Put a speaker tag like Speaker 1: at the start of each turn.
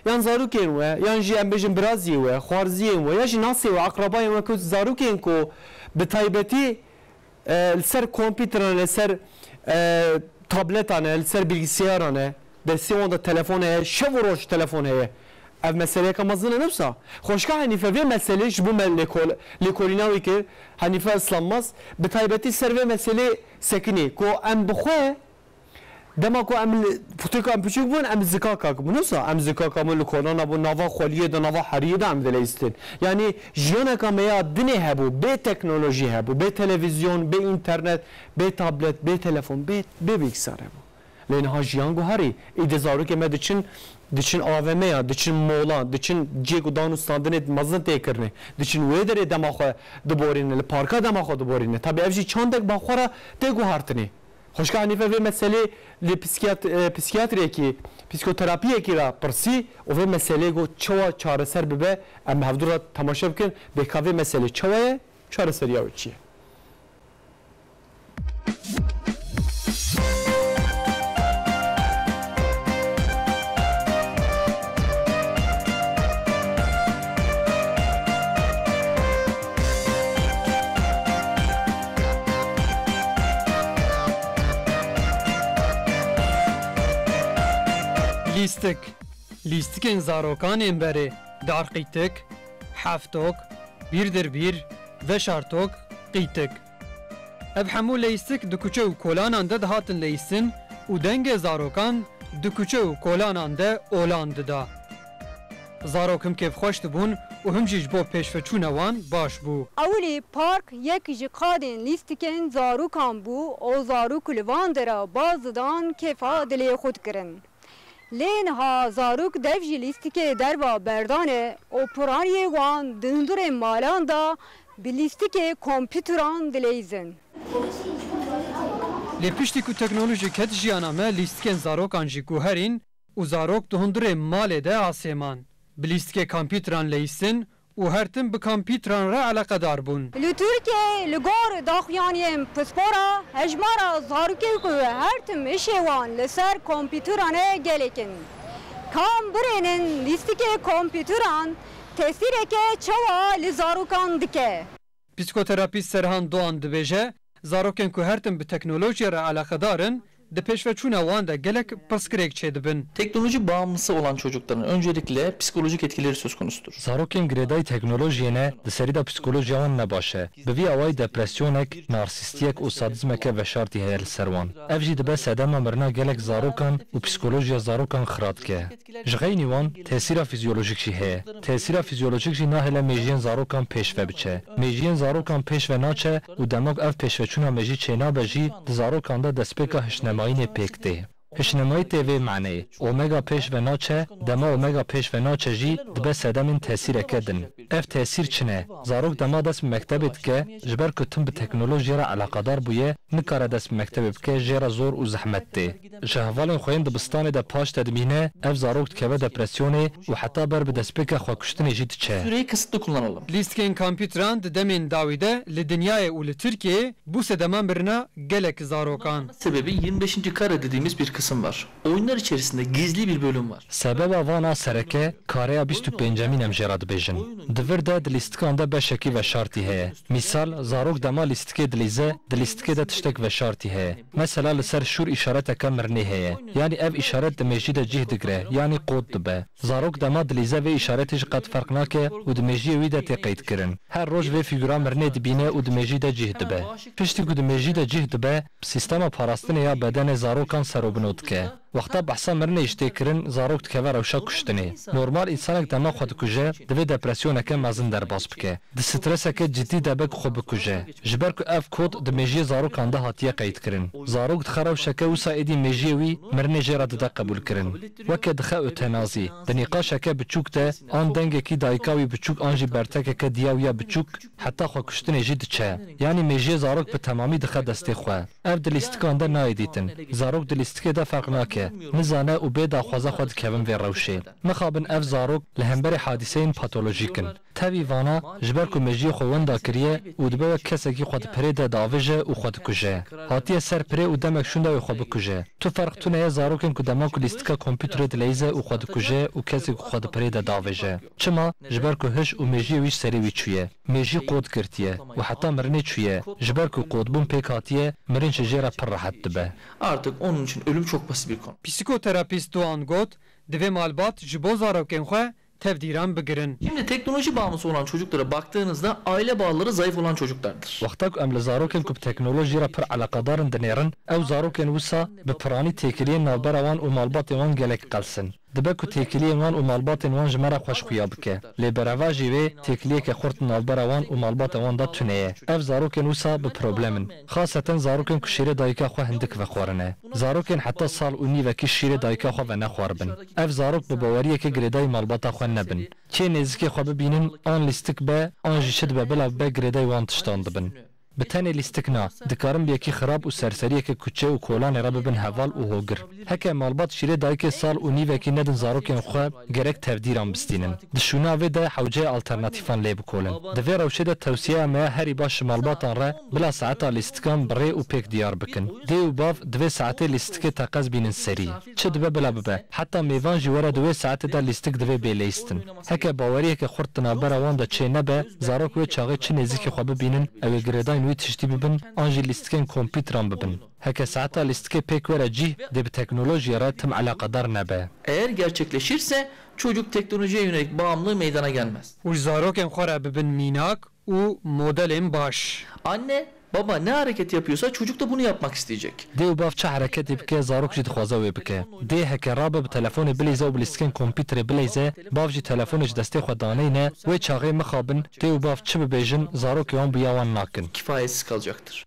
Speaker 1: yan zarokên we yan jî em bêjin biraziyê we xwarziyên we ya jî nasê we aqrabayên we ku zarokên ku bi taybetî li ser kompîteran li ser tabletan li ser bilgisyaran e destê wan da telefon heye şev û roj telefon heye ev meseleyeka mezin e nefsa xweşka Henife vê meselê ji bo me lêkolîna wî kir Henife Islanmaz bi taybetî ser vê meselê sekinî ku em bixwe dema ku em putika em piçûk bûn em zikaka bûn nefsa em zikaka bûn li korona bûn nava xweliyê de nava heriyê de em dileyistin yanî jiyaneka me ya dinê hebû bê teknolojî hebû bê televizyon bê internet bê tablet bê telefon bê bilgisayar hebû lê niha jiyan guherî îdî zarokê me diçin AVM'ya diçin mola diçin cê ku dan û standinê mezin têkirinê diçin wê derê dema xwe diborîne li parka dema xwe diborîne tabi ev jî çandek baxwe re tê guhartinê Hoşka Henife vê meselê li psikiyatriyekî psikoterapiyekî ra pirsî û vê meselê got çawa çareser bibe em hevdû ra temaşe bikin bêka vê meselê çawa ye çareseriya wê çi ye Lîstikên zarokanên berê darqîtik, heftok, bîrdirbîr, veşartok, qîtik. Ev hemû lîstik di kuçe û kolanan de dihatin lîstin û dengê zarokan di kuçe û kolanan de olan dida. Zarok him kêfxweş dibûn û him jî ji bo pêşveçûna wan baş bû.
Speaker 2: Ewlî park yek ji qadên lîstikên zarokan bû û zarok li van de re baz didan kêfa dilê xwe dikirin. Lê niha zarok dev jî lîstikê derva berdanê û piraniyê wan di hundirên malan da bi lîstikê kompîteran dileyîzin.
Speaker 3: Lê piştî ku teknolojik het jiyana me lîstikên zarokan jî guherîn û zarok di hundirên malê de asêman. Bi lîstikê kompîteran leyîsin û her tim bi kompîteran re eleqedar bûn.
Speaker 2: Li Tirkiye li gor daxuyaniyên pispora hejmara zarokê ku her tim işê wan li ser kompîteran e gelekin. Kam birênin lîstikê kompîteran tesîreke çawa li zarokan dike.
Speaker 3: Psikoterapîst Serhan Doğan dibêje zarokên ku her tim bi teknolojiye re eleqedarin de peşveçûna wan de gelek pirsgirêk çêdibin.
Speaker 4: Teknoloji bağımlısı olan çocukların öncelikle psikolojik etkileri söz konusudur.
Speaker 5: Zarokên girêdayî teknolojiyê di serî da psikolojiya wan ne baş e. Bi vî awayî depresyonek, narsîstiyek û sadizmeke veşartî heye li ser wan. Ev jî dibe sedema mirina gelek zarokan û psikolojiya zarokan xirab dike. Ji xeynî wan tesîra fizyolojik jî heye. Tesîra fizyolojik jî nahêle mêjiyên zarokan pêşve biçe. Mêjiyên zarokan pêşve naçe û demok ev pêşveçûna me jî çênabe jî di zarokan de destpêka hişnemayînê pêk tê. Hişnemayî tê vê meneyê. Omega pêşve naçe, dema omega pêşve naçe jî dibe sedemên tesîreke din. Ev tesîr çi ne? Zarok dema dest bi mektebê dike, ji ber ku tim bi teknolojiye re eleqedar bûye, nikare dest bi mektebê bike jê re zor û zehmet tê. Ji hevalên xwe yên dibistanê de paş te dimîne, ev zarok dikeve depresyonê û heta ber bi destpêka xwekuştinê jî diçe.
Speaker 4: Süreyi kısıtlı kullanalım.
Speaker 3: Lîstikên kompîteran di demên dawî de li dinyayê û li Tirkiyeyê bû sedeman birina gelek zarokan.
Speaker 4: Sebebi 25. kare dediğimiz bir kısım var. Oyunlar içerisinde gizli bir bölüm var.
Speaker 5: Sebeba vana sereke kareya 25 em jê re dibêjin. Di vir de di lîstikan de beşekî veşartî heye. Mîsal zarok dema lîstikê dilîze, di lîstikê de tiştek veşartî heye. Mesela li ser şûr îşareteke mirinê heye. Yani ev îşaret di mêjî de cih digire, yani kod dibe. Zarok dema dilîze vê îşaretê ji qet ferq nake û di mêjiyê wî de tê qeydkirin. Her roj vê fîgura mirinê dibîne û di mêjî de cih dibe. Piştî ku di mêjî de cih dibe, sistema parastinê ya bedenê zarokan serobino dike. Wexta behsa mirinê ji tê kirin, zarok dikeve rewşa kuştinê. Normal însanek dema xwe dikuje, divê depresyoneke mezin derbas bike. Di streseke cidî debe ku xwe bikuje. Ji ber ku ev kod di mêjiyê zarokan de hatiye qeydkirin. Zarok dixe rewşeke wisa êdî mêjiyê wî mirinê jê re dide qebûlkirin. Weke dixe eutenazî. Di nîqaşeke biçûk de an dengekî dayika wî biçûk an jî bertekeke diya wî ya biçûk heta xwekuştinê jî diçe. Yani mêjiyê zarok bi temamî dixe destê xwe. Ev di lîstikan de nayê dîtin. Zarok di lîstikê de ferq nake. Nizane û bê daxwaza xwe dikevin vê rewşê. Mixabin ev zarok li hemberê hadîseyên patolojîk in. تاوی وانا جبر کو مجی خووندا کریه او دبه کسکی خود پره ده داوجه او خود کجه هاتیه سر پره او دمک شونده او خود کجه تو فرق تونه زاروکن کو دما کو لیستکا کامپیوتر دلیزه او خود کجه او کسی کو خود پره ده داوجه چما جبر کو هش او مجی ویش سری وی چویه مجی قود کرتیه و حتی مرنه چویه جبر کو قود بون پیکاتیه مرن شجره پر rahat dibe.
Speaker 4: Artık onun için ölüm çok basit bir konu.
Speaker 3: Psikoterapist Doğan Got, divê malbat ji bo zarokên xwe tevdîran bigirin.
Speaker 4: Şimdi teknoloji bağımlısı olan çocuklara baktığınızda aile bağları zayıf olan çocuklardır.
Speaker 5: Wexta ku em li zarokên ku bi teknolojî re pir eleqedarin dinêrin, ew zarokên wisa bi piranî têkiliyên navbera wan û malbatên wan gelek qelsin. Dibe ku têkiliyên wan û malbatên wan ji me re xweşxuya bike. Lê bereva jî vê têkiliyeke xurt navbera wan û malbatên wan da tune ye. Ev zarokên wisa bi problemin. Xaseten zarokên ku şîrê dayika xwe hindik vexwarine. Zarokên heta sal û nîvekî şîrê dayika xwe venexwarbin. Ev zarok bi baweriyekê girêdayî malbata xwe nebin. Çê nêzîkê xwe bibînin an lîstik be, an jî şid be bila be girêdayî wan tiştan dibin. Bi tenê lîstik na, dikarin biyekî xirab û serseriyekê kuçe û kolanê re bibin heval û hogir. Heke malbat şîrê dayikê sal û nîvekî nedin zarokên xwe gerek tevdîran bistînin. Di şûna vê de hewceyê alternatîfan lê bikolin. Di vê rewşê de tewsiyeya me herî baş ji malbatan re bila saeta lîstikan bi rê û pêk diyar bikin. Dê û bav di vê saetê lîstikê teqez bînin serî. Çi dibe bila bibe. Heta mêvan jî were di wê saetê de lîstik divê bêlêstin. Heke baweriyeke xurt di navbera wan de çê nebe, zarok wê çaxê çi nêzîkî xwe bibînin, ew ê girêdayên wî tiştî bibin, an jî lîstikên kompîtran bibin. Heke saeta lîstikê pêk were cih dê bi teknolojiye re tim alaqedar nebe.
Speaker 4: Eğer gerçekleşirse çocuk teknolojiye yönelik bağımlılığı meydana gelmez.
Speaker 3: û ji zarokên xwe re bibin mînak û modelên baş.
Speaker 4: Anne, baba ne hareket yapıyorsa çocuk da bunu yapmak isteyecek.
Speaker 5: Dê û bav çi hereketê bike zarok jî dixwaze wê bike. Dê heke rabe bi telefonê bilêze û bi lîstikên kompîterê bilêze, bav jî telefonê ji destê xwe daneyne, wê çaxê mixabin, dê û bav çi bibêjin zarokê wan biya wan nakin.
Speaker 4: Kifayetsiz kalacaktır.